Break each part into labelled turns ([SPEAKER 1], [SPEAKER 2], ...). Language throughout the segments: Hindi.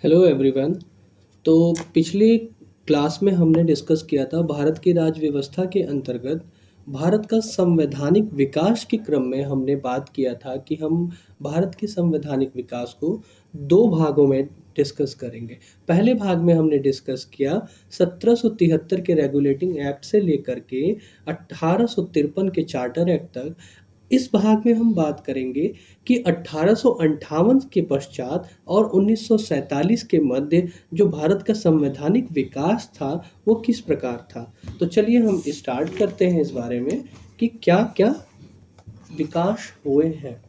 [SPEAKER 1] Hello everyone. तो पिछली क्लास में हमने डिस्कस किया था भारत की राज्य व्यवस्था के अंतर्गत भारत का संवैधानिक विकास के क्रम में हमने बात किया था कि हम भारत के संवैधानिक विकास को दो भागों में डिस्कस करेंगे। पहले भाग में हमने डिस्कस किया 1773 के रेगुलेटिंग एक्ट से लेकर के 1853 के चार्टर एक्ट तक। इस भाग में हम बात करेंगे कि 1858 के पश्चात और 1947 के मध्य जो भारत का संवैधानिक विकास था वो किस प्रकार था। तो चलिए हम स्टार्ट करते हैं इस बारे में कि क्या क्या विकास हुए हैं।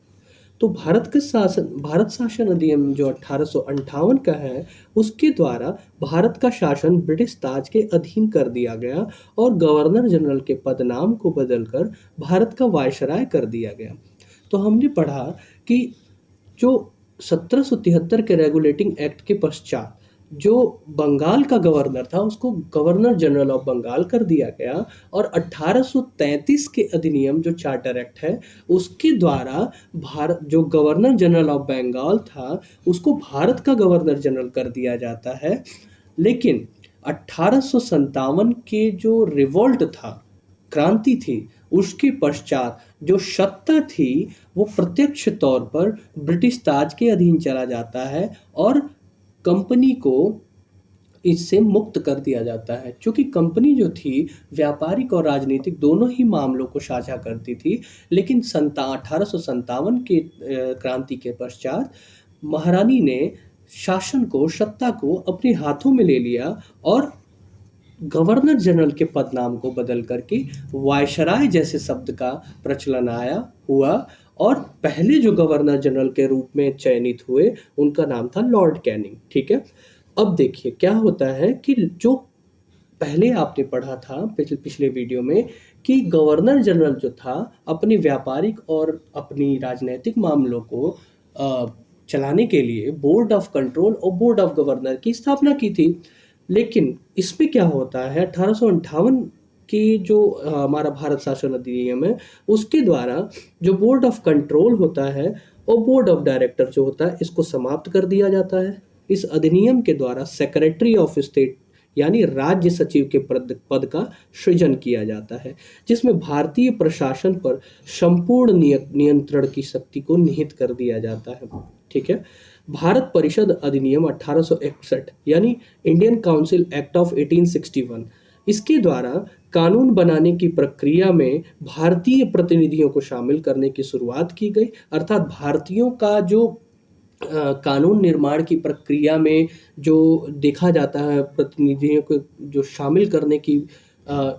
[SPEAKER 1] तो भारत शासन अधिनियम जो 1858 का है उसके द्वारा भारत का शासन ब्रिटिश ताज के अधीन कर दिया गया और गवर्नर जनरल के पदनाम को बदलकर भारत का वायसराय कर दिया गया। तो हमने पढ़ा कि जो 1773 के रेगुलेटिंग एक्ट के पश्चात जो बंगाल का गवर्नर था उसको गवर्नर जनरल ऑफ बंगाल कर दिया गया और 1833 के अधिनियम जो चार्टर एक्ट है उसके द्वारा भारत जो गवर्नर जनरल ऑफ बंगाल था उसको भारत का गवर्नर जनरल कर दिया जाता है। लेकिन 1857 के जो रिवोल्ट था, क्रांति थी, उसके पश्चात जो सत्ता थी वो प्रत्यक्ष तौर पर ब्रिटिश ताज के अधीन चला जाता है और कंपनी को इससे मुक्त कर दिया जाता है। चूंकि कंपनी जो थी व्यापारिक और राजनीतिक दोनों ही मामलों को साझा करती थी, लेकिन 1857 के क्रांति के पश्चात महारानी ने शासन को, सत्ता को अपने हाथों में ले लिया और गवर्नर जनरल के पदनाम को बदल करके वायसराय जैसे शब्द का प्रचलन आया हुआ और पहले जो गवर्नर जनरल के रूप में चयनित हुए उनका नाम था लॉर्ड कैनिंग। ठीक है, अब देखिए क्या होता है कि जो पहले आपने पढ़ा था पिछले वीडियो में कि गवर्नर जनरल जो था अपनी व्यापारिक और अपनी राजनीतिक मामलों को चलाने के लिए बोर्ड ऑफ कंट्रोल और बोर्ड ऑफ गवर्नर की स्थापना की थी। लेकिन इसमें क्या होता है, 1858 की जो हमारा भारत शासन अधिनियम है उसके द्वारा जो बोर्ड ऑफ कंट्रोल होता है और बोर्ड ऑफ डायरेक्टर जो होता है इसको समाप्त कर दिया जाता है। इस अधिनियम के द्वारा सेक्रेटरी ऑफ स्टेट यानी राज्य सचिव के पद का सृजन किया जाता है, जिसमें भारतीय प्रशासन पर संपूर्ण नियंत्रण की शक्ति को निहित कर दिया जाता है। ठीक है, भारत परिषद अधिनियम 1861 यानी इंडियन काउंसिल एक्ट ऑफ 1861, इसके द्वारा कानून बनाने की प्रक्रिया में भारतीय प्रतिनिधियों को शामिल करने की शुरुआत की गई। अर्थात भारतीयों का जो कानून निर्माण की प्रक्रिया में जो देखा जाता है, प्रतिनिधियों को जो शामिल करने की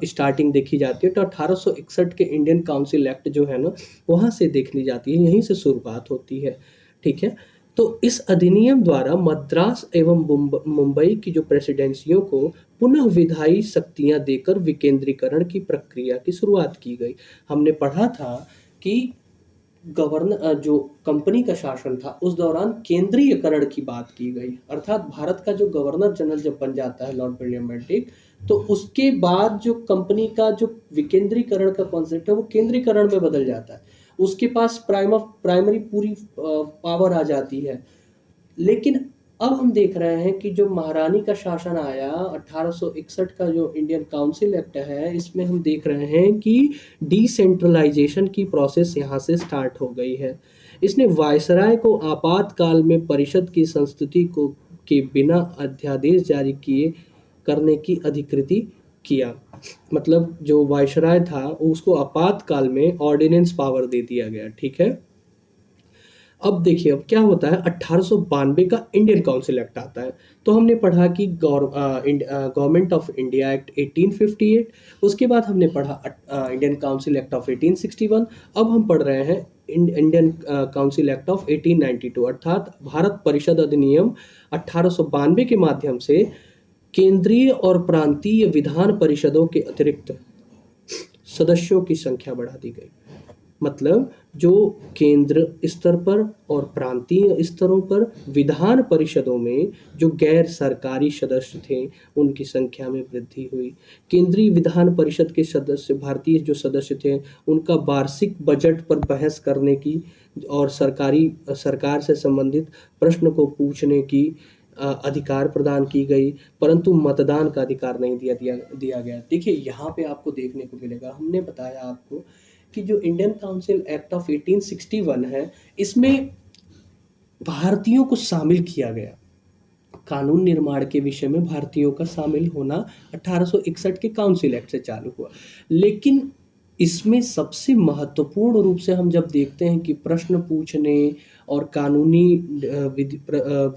[SPEAKER 1] स्टार्टिंग देखी जाती है, तो 1861 के इंडियन काउंसिल एक्ट जो है ना वहाँ से देखनी जाती है, यहीं से शुरुआत होती है। ठीक है, तो इस अधिनियम द्वारा मद्रास एवं मुंबई की जो प्रेसिडेंसियों को पुनः विधायी शक्तियां देकर विकेंद्रीकरण की प्रक्रिया की शुरुआत की गई। हमने पढ़ा था कि गवर्नर जो कंपनी का शासन था उस दौरान केंद्रीयकरण की बात की गई। अर्थात भारत का जो गवर्नर जनरल जब बन जाता है लॉर्ड विलियम बेंटिक, तो उसके बाद जो कंपनी का जो विकेंद्रीकरण का कॉन्सेप्ट है वो केंद्रीकरण में बदल जाता है, उसके पास प्राइमरी पूरी पावर आ जाती है। लेकिन अब हम देख रहे हैं कि जो महारानी का शासन आया 1861 का जो इंडियन काउंसिल एक्ट है, इसमें हम देख रहे हैं कि डिसेंट्रलाइजेशन की प्रोसेस यहाँ से स्टार्ट हो गई है। इसने वायसराय को आपातकाल में परिषद की संस्तुति को के बिना अध्यादेश जारी किए करने की अधिकृति किया। मतलब जो वायसराय था उसको आपातकाल में ऑर्डिनेंस पावर दे दिया गया। ठीक है, अब देखिए अब क्या होता है, 1892 का इंडियन काउंसिल एक्ट आता है। तो हमने पढ़ा कि गवर्नमेंट ऑफ इंडिया एक्ट 1858, उसके बाद हमने पढ़ा इंडियन काउंसिल एक्ट ऑफ 1861। अब हम पढ़ रहे हैं इंडियन काउंसिल एक्ट ऑफ 1892, अर्थात भारत परिषद अधिनियम 1892 के माध्यम से केंद्रीय और प्रांतीय विधान परिषदों के अतिरिक्त सदस्यों की संख्या बढ़ा दी गई। मतलब जो केंद्र स्तर पर और प्रांतीय स्तरों पर विधान परिषदों में जो गैर सरकारी सदस्य थे उनकी संख्या में वृद्धि हुई। केंद्रीय विधान परिषद के सदस्य, भारतीय जो सदस्य थे, उनका वार्षिक बजट पर बहस करने की और सरकार से संबंधित प्रश्न को पूछने की अधिकार प्रदान की गई, परंतु मतदान का अधिकार नहीं दिया गया। देखिए यहाँ पे आपको देखने को मिलेगा, हमने बताया आपको कि जो इंडियन काउंसिल एक्ट ऑफ 1861 है, इसमें भारतीयों को शामिल किया गया। कानून निर्माण के विषय में भारतीयों का शामिल होना 1861 के काउंसिल एक्ट से चालू हुआ। लेकिन इसमें सबसे महत्वपूर्ण रूप से हम जब देखते हैं कि प्रश्न पूछने और कानूनी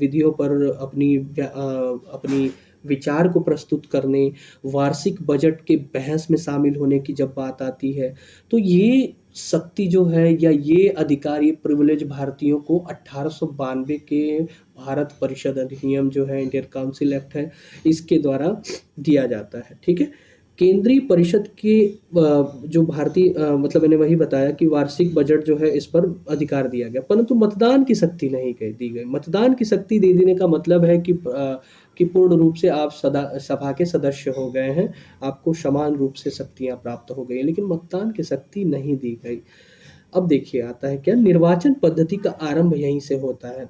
[SPEAKER 1] विधियों पर अपनी विचार को प्रस्तुत करने, वार्षिक बजट के बहस में शामिल होने की जब बात आती है, तो ये शक्ति जो है या ये अधिकार, ये प्रिविलेज भारतीयों को 1892 के भारत परिषद अधिनियम जो है, इंडियन काउंसिल एक्ट है, इसके द्वारा दिया जाता है। ठीक है, केंद्रीय परिषद के जो भारतीय मतलब मैंने वही बताया कि वार्षिक बजट जो है इस पर अधिकार दिया गया, परंतु मतदान की शक्ति नहीं दी गई। मतदान की शक्ति दे देने का मतलब है कि पूर्ण रूप से आप सभा के सदस्य हो गए हैं, आपको समान रूप से शक्तियां प्राप्त हो गई, लेकिन मतदान की शक्ति नहीं दी गई। अब देखिए आता है क्या, निर्वाचन पद्धति का आरंभ यहीं से होता है।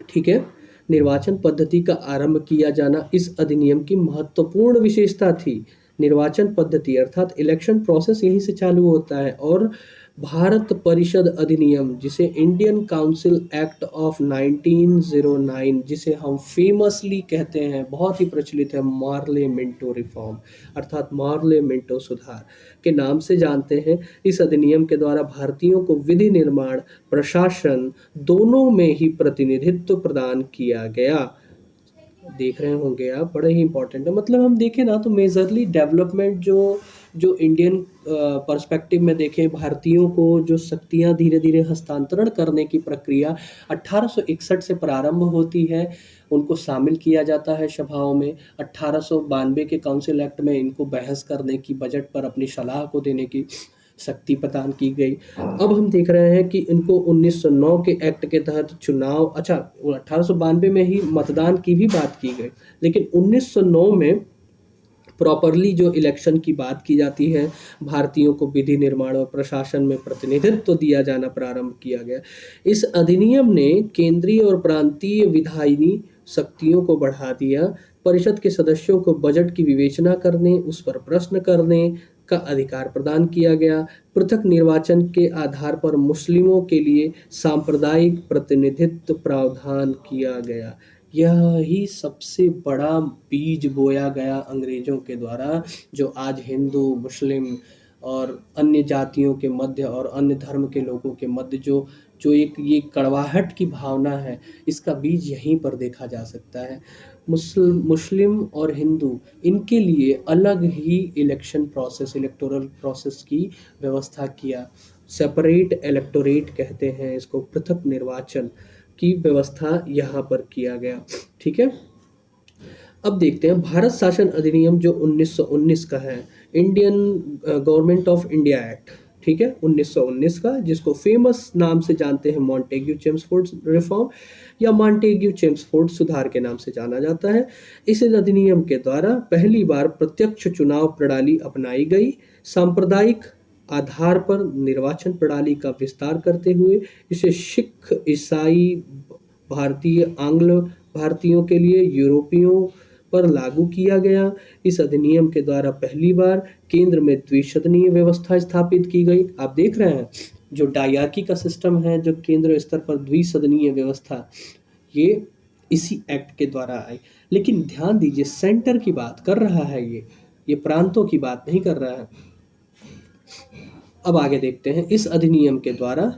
[SPEAKER 1] ठीक है, निर्वाचन पद्धति का आरंभ किया जाना इस अधिनियम की महत्वपूर्ण विशेषता थी। निर्वाचन पद्धति अर्थात इलेक्शन प्रोसेस यहीं से चालू होता है, और भारत परिषद अधिनियम, जिसे इंडियन काउंसिल एक्ट ऑफ 1909, जिसे हम फेमसली कहते हैं, बहुत ही प्रचलित है, मार्ले मिंटो रिफॉर्म अर्थात मार्ले मिंटो सुधार के नाम से जानते हैं। इस अधिनियम के द्वारा भारतीयों को विधि निर्माण, प्रशासन दोनों में ही प्रतिनिधित्व प्रदान किया गया। देख रहे होंगे आप, बड़ा ही इंपॉर्टेंट है। मतलब हम देखें ना तो मेजरली डेवलपमेंट जो इंडियन पर्सपेक्टिव में देखें, भारतीयों को जो शक्तियां धीरे धीरे हस्तांतरण करने की प्रक्रिया 1861 से प्रारंभ होती है, उनको शामिल किया जाता है सभाओं में। 1892 के काउंसिल एक्ट में इनको बहस करने की, बजट पर अपनी सलाह को देने की शक्ति प्रदान की गई। अब हम देख रहे हैं कि इनको 1909 के एक्ट के तहत चुनाव, अच्छा 1892 में ही मतदान की भी बात की गई, लेकिन 1909 में प्रॉपरली जो इलेक्शन की बात की जाती है, भारतीयों को विधि निर्माण और प्रशासन में प्रतिनिधित्व दिया जाना प्रारंभ किया गया। इस अधिनियम ने केंद्रीय और प्रांतीय विधायिनी शक्तियों को बढ़ा दिया। परिषद के सदस्यों को बजट की विवेचना करने, उस पर प्रश्न करने का अधिकार प्रदान किया गया। पृथक निर्वाचन के आधार पर मुस्लिमों के लिए सांप्रदायिक प्रतिनिधित्व प्रावधान किया गया। यह ही सबसे बड़ा बीज बोया गया अंग्रेजों के द्वारा, जो आज हिंदू, मुस्लिम और अन्य जातियों के मध्य और अन्य धर्म के लोगों के मध्य जो एक ये कड़वाहट की भावना है, इसका बीज यहीं पर देखा जा सकता है। मुस्लिम और हिंदू, इनके लिए अलग ही इलेक्शन प्रोसेस, इलेक्टोरल प्रोसेस की व्यवस्था किया। सेपरेट इलेक्टोरेट कहते हैं इसको, पृथक निर्वाचन की व्यवस्था यहाँ पर किया गया। ठीक है, अब देखते हैं भारत शासन अधिनियम जो 1919 का है, Indian government of India act. ठीक है, 1919 का, जिसको फेमस नाम से जानते हैं मॉन्टेग्यू चेम्सफोर्ड रिफॉर्म या मॉन्टेग्यू चेम्सफोर्ड सुधार के नाम से जाना जाता है। इस अधिनियम के द्वारा पहली बार प्रत्यक्ष चुनाव प्रणाली अपनाई गई। सांप्रदायिक आधार पर निर्वाचन प्रणाली का विस्तार करते हुए इसे सिख, ईसाई, भारतीय, आंग्ल भारतीयों के लिए यूरोपियों पर लागू किया गया। इस अधिनियम के द्वारा पहली बार केंद्र में द्विसदनीय व्यवस्था स्थापित की गई। आप देख रहे हैं जो डायरकी का सिस्टम है, जो केंद्र स्तर पर द्विसदनीय व्यवस्था, ये इसी एक्ट के द्वारा आई। लेकिन ध्यान दीजिए, सेंटर की बात कर रहा है, ये प्रांतों की बात नहीं कर रहा है। अब आगे देखते हैं, इस अधिनियम के द्वारा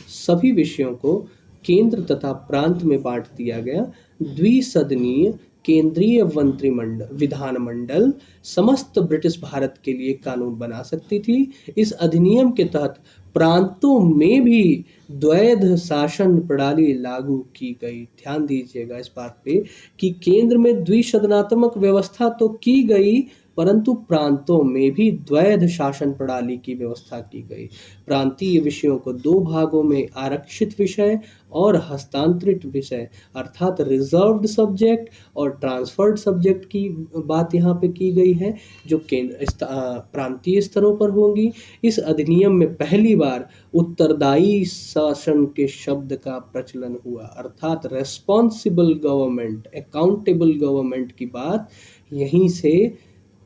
[SPEAKER 1] सभी विषयों को केंद्र तथा प्रांत में बांट दिया गया। द्विसदनीय केंद्रीय मंत्रिमंडल, विधानमंडल समस्त ब्रिटिश भारत के लिए कानून बना सकती थी। इस अधिनियम के तहत प्रांतों में भी द्वैध शासन प्रणाली लागू की गई। ध्यान दीजिएगा इस बात पे कि केंद्र में द्विसदनात्मक व्यवस्था तो की गई, परंतु प्रांतों में भी द्वैध शासन प्रणाली की व्यवस्था की गई। प्रांतीय विषयों को दो भागों में आरक्षित विषय और हस्तांतरित विषय अर्थात रिजर्व्ड सब्जेक्ट और ट्रांसफर्ड सब्जेक्ट की बात यहाँ पे की गई है, जो प्रांतीय स्तरों पर होंगी। इस अधिनियम में पहली बार उत्तरदायी शासन के शब्द का प्रचलन हुआ, अर्थात रेस्पॉन्सिबल गवर्नमेंट, अकाउंटेबल गवर्नमेंट की बात यहीं से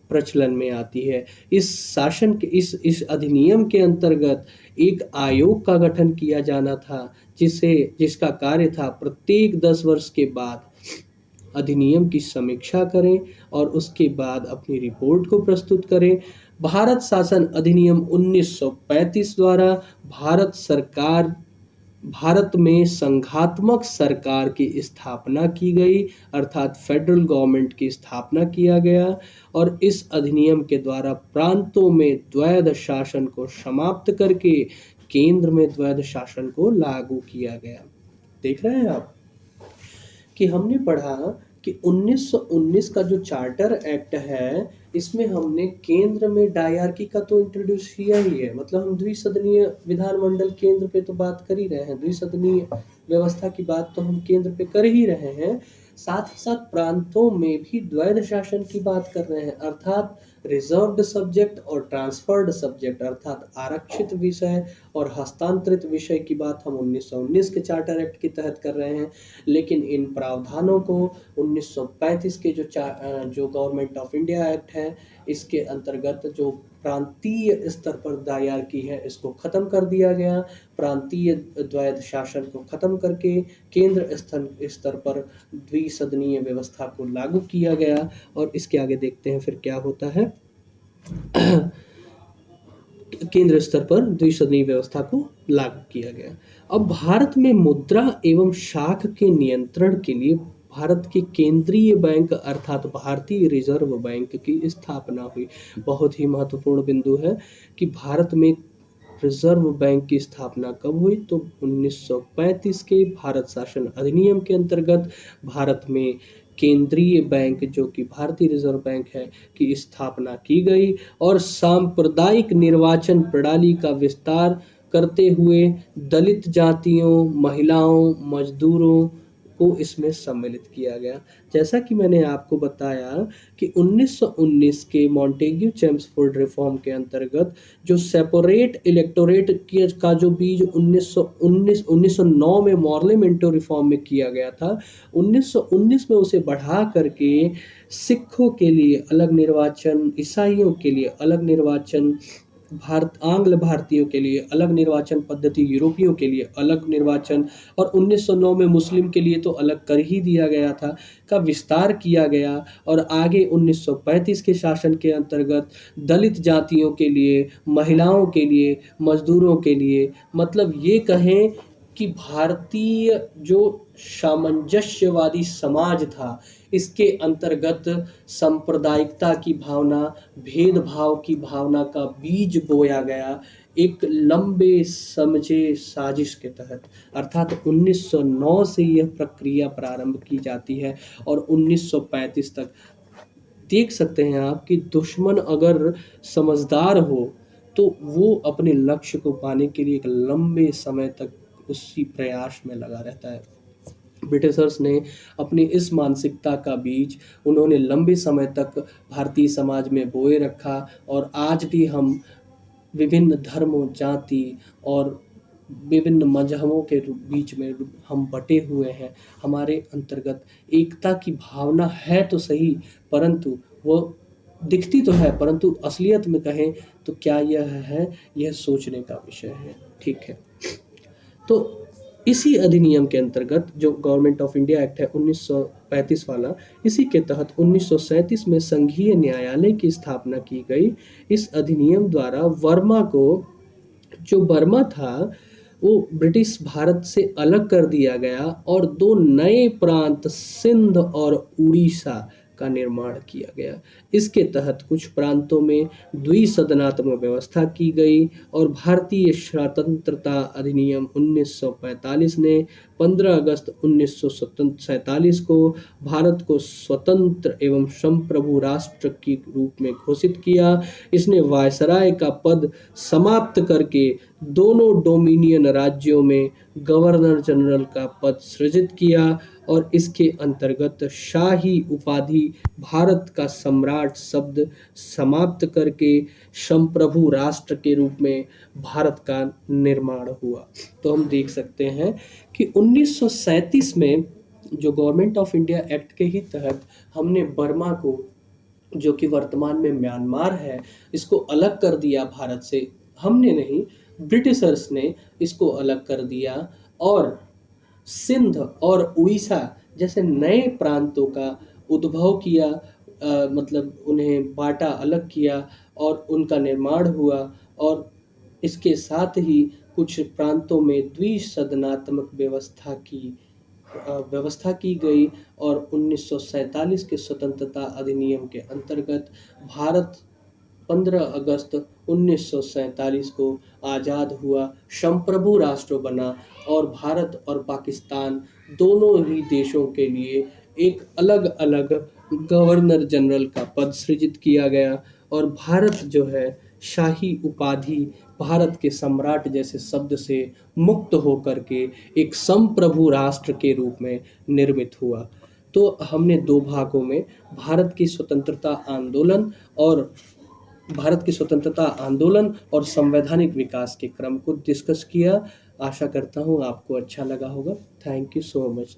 [SPEAKER 1] प्रचलन में आती है। इस शासन के इस अधिनियम के अंतर्गत एक आयोग का गठन किया जाना था, जिसका कार्य था प्रत्येक 10 वर्ष के बाद अधिनियम की समीक्षा करें और उसके बाद अपनी रिपोर्ट को प्रस्तुत करें। भारत शासन अधिनियम 1935 द्वारा भारत में संघात्मक सरकार की स्थापना की गई, अर्थात फेडरल गवर्नमेंट की स्थापना किया गया और इस अधिनियम के द्वारा प्रांतों में द्वैध शासन को समाप्त करके केंद्र में द्वैध शासन को लागू किया गया। देख रहे हैं आप कि हमने पढ़ा कि 1919 का जो चार्टर एक्ट है, इसमें हमने केंद्र में डायरकी का तो इंट्रोड्यूस किया ही है, मतलब हम द्विसदनीय विधानमंडल केंद्र पे तो बात कर ही रहे हैं, द्विसदनीय व्यवस्था की बात तो हम केंद्र पे कर ही रहे हैं, साथ ही साथ प्रांतों में भी द्वैध शासन की बात कर रहे हैं, अर्थात रिजर्व्ड सब्जेक्ट और ट्रांसफर्ड सब्जेक्ट, अर्थात आरक्षित विषय और हस्तांतरित विषय की बात हम 1919 के चार्टर एक्ट के तहत कर रहे हैं। लेकिन इन प्रावधानों को 1935 के जो गवर्नमेंट ऑफ इंडिया एक्ट है, इसके अंतर्गत जो प्रांतीय स्तर पर दायरकी है, इसको खत्म कर दिया गया। प्रांतीय द्वैध शासन को खत्म करके केंद्र स्तर पर द्विसदनीय व्यवस्था को लागू किया गया और इसके आगे देखते हैं फिर क्या होता है। केंद्र स्तर पर द्विसदनीय व्यवस्था को लागू किया गया। अब भारत में मुद्रा एवं शाख के नियंत्रण के लिए भारत के केंद्रीय बैंक अर्थात भारतीय रिजर्व बैंक की स्थापना हुई। बहुत ही महत्वपूर्ण बिंदु है कि भारत में रिजर्व बैंक की स्थापना कब हुई, तो 1935 के भारत शासन अधिनियम के अंतर्गत भारत में केंद्रीय बैंक जो कि भारतीय रिजर्व बैंक है की स्थापना की गई और सांप्रदायिक निर्वाचन प्रणाली का विस्तार करते हुए दलित जातियों, महिलाओं, मजदूरों को इसमें सम्मिलित किया गया। जैसा कि मैंने आपको बताया कि 1919 के मॉन्टेग्यू चेम्सफोर्ड रिफॉर्म के अंतर्गत जो सेपरेट इलेक्टोरेट का जो बीज 1909 में मॉर्ले मिंटो रिफॉर्म में किया गया था, 1919 में उसे बढ़ा करके सिखों के लिए अलग निर्वाचन, ईसाइयों के लिए अलग निर्वाचन, आंग्ल भारतीयों के लिए अलग निर्वाचन पद्धति, यूरोपियों के लिए अलग निर्वाचन और 1909 में मुस्लिम के लिए तो अलग कर ही दिया गया था, का विस्तार किया गया और आगे 1935 के शासन के अंतर्गत दलित जातियों के लिए, महिलाओं के लिए, मजदूरों के लिए, मतलब ये कहें कि भारतीय जो सामंजस्यवादी समाज था, इसके अंतर्गत सांप्रदायिकता की भावना, भेदभाव की भावना का बीज बोया गया एक लंबे समझे साजिश के तहत, अर्थात 1909 से यह प्रक्रिया प्रारंभ की जाती है और 1935 तक। देख सकते हैं आप कि दुश्मन अगर समझदार हो तो वो अपने लक्ष्य को पाने के लिए एक लंबे समय तक उसी प्रयास में लगा रहता है। ब्रिटिशर्स ने अपनी इस मानसिकता का बीज उन्होंने लंबे समय तक भारतीय समाज में बोए रखा और आज भी हम विभिन्न धर्मों, जाति और विभिन्न मजहबों के बीच में हम बटे हुए हैं। हमारे अंतर्गत एकता की भावना है तो सही, परंतु वो दिखती तो है, परंतु असलियत में कहें तो क्या यह है, यह सोचने का विषय है। ठीक है, तो इसी अधिनियम के अंतर्गत जो गवर्नमेंट ऑफ इंडिया एक्ट है 1935 वाला, इसी के तहत 1937 में संघीय न्यायालय की स्थापना की गई। इस अधिनियम द्वारा बर्मा था वो ब्रिटिश भारत से अलग कर दिया गया और दो नए प्रांत सिंध और उड़ीसा का निर्माण किया गया। इसके तहत कुछ प्रांतों में द्विसदनात्मक व्यवस्था की गई और भारतीय स्वतंत्रता अधिनियम 1945 ने 15 अगस्त 1947 को भारत को स्वतंत्र एवं संप्रभु राष्ट्र के रूप में घोषित किया। इसने वायसराय का पद समाप्त करके दोनों डोमिनियन राज्यों में गवर्नर जनरल का पद सृजित किया और इसके अंतर्गत शाही उपाधि भारत का सम्राट शब्द समाप्त करके संप्रभु राष्ट्र के रूप में भारत का निर्माण हुआ। तो हम देख सकते हैं कि 1937 में जो गवर्नमेंट ऑफ इंडिया एक्ट के ही तहत हमने बर्मा को, जो कि वर्तमान में म्यांमार है, इसको अलग कर दिया भारत से। हमने नहीं, ब्रिटिशर्स ने इसको अलग कर दिया और सिंध और उड़ीसा जैसे नए प्रांतों का उद्भव किया, मतलब उन्हें बांटा, अलग किया और उनका निर्माण हुआ। और इसके साथ ही कुछ प्रांतों में द्विसदनात्मक व्यवस्था की गई और 1947 के स्वतंत्रता अधिनियम के अंतर्गत भारत 15 अगस्त 1947 को आज़ाद हुआ, संप्रभु राष्ट्र बना और भारत और पाकिस्तान दोनों ही देशों के लिए एक अलग अलग गवर्नर जनरल का पद सृजित किया गया और भारत जो है शाही उपाधि भारत के सम्राट जैसे शब्द से मुक्त होकर के एक संप्रभु राष्ट्र के रूप में निर्मित हुआ। तो हमने दो भागों में भारत की स्वतंत्रता आंदोलन और संवैधानिक विकास के क्रम को डिस्कस किया। आशा करता हूँ आपको अच्छा लगा होगा। Thank you so much.